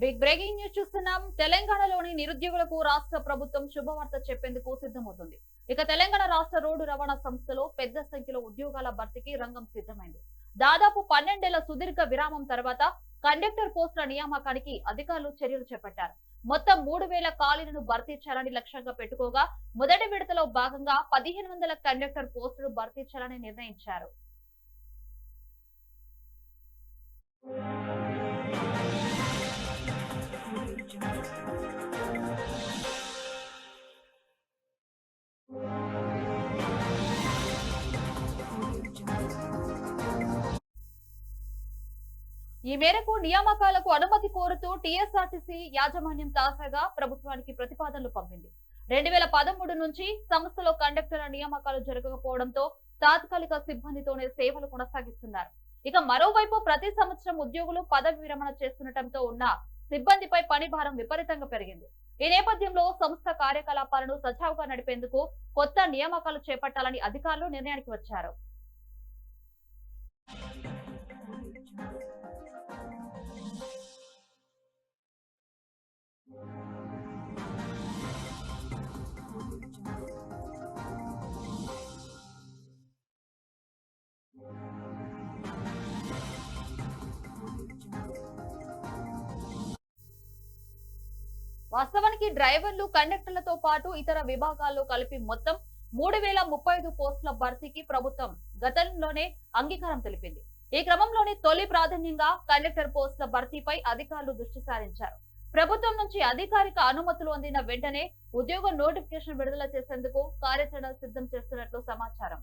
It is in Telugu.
బిగ్ బ్రేకింగ్ న్యూస్ చూస్తున్నాం. తెలంగాణలోని నిరుద్యోగులకు రాష్ట్ర ప్రభుత్వం శుభవార్త చెప్పేందుకు సిద్ధమవుతుంది. ఇక తెలంగాణ రాష్ట్ర రోడ్డు రవాణా సంస్థలో పెద్ద సంఖ్యలో ఉద్యోగాల భర్తీకి రంగం సిద్ధమైంది. దాదాపు 12 ఏళ్ల సుదీర్ఘ విరామం తర్వాత కండక్టర్ పోస్టుల నియామకానికి అధికారులు చర్యలు చేపట్టారు. మొత్తం 3000 ఖాళీలను భర్తీ చేయాలని లక్ష్యంగా పెట్టుకోగా మొదటి విడతలో భాగంగా 1500 కండక్టర్ పోస్టులు భర్తీ చేయాలని నిర్ణయించారు. ఈ మేరకు నియామకాలకు అనుమతి కోరుతూ టీఎస్ఆర్టీసీ యాజమాన్యం తాజాగా ప్రభుత్వానికి ప్రతిపాదనలు పంపింది. 2013 నుంచి సంస్థలో కండక్టర్ల నియామకాలు జరగకపోవడంతో తాత్కాలిక సిబ్బందితోనే సేవలు కొనసాగిస్తున్నారు. ఇక మరోవైపు ప్రతి సంవత్సరం ఉద్యోగులు పదవి విరమణ చేస్తుండటంతో ఉన్న సిబ్బందిపై పని భారం విపరీతంగా పెరిగింది. ఈ నేపథ్యంలో సంస్థ కార్యకలాపాలను సజావుగా నడిపేందుకు కొత్త నియామకాలు చేపట్టాలని అధికారులు నిర్ణయానికి వచ్చారు. వాస్తవానికి డ్రైవర్లు, కండక్టర్లతో పాటు ఇతర విభాగాల్లో కలిపి మొత్తం 3035 పోస్టుల భర్తీకి ప్రభుత్వం గతంలోనే అంగీకారం తెలిపింది. ఈ క్రమంలోనే తొలి ప్రాధాన్యంగా కండక్టర్ పోస్టుల భర్తీపై అధికారులు దృష్టి సారించారు. ప్రభుత్వం నుంచి అధికారిక అనుమతులు అందిన వెంటనే ఉద్యోగ నోటిఫికేషన్ విడుదల చేసేందుకు కార్యాచరణ సిద్ధం చేస్తున్నట్లు సమాచారం.